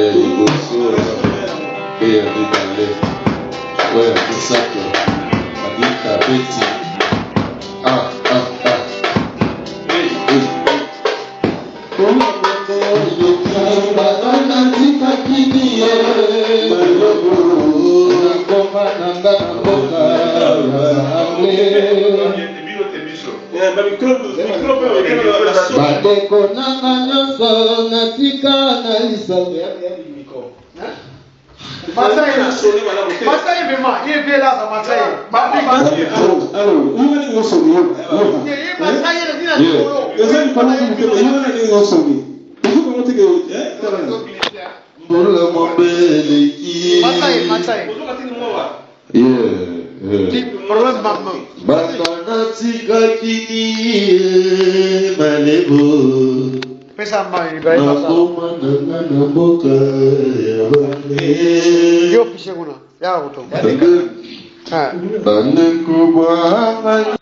ya liboso pe ya mibale oyo ya misato babika beti Badeko nanga nyonso natika na lisabe. Batanatika kini malebo Pesa mai bai basa. na boka ya bane Yo pishe kuna. Ya kuto. bane kubwa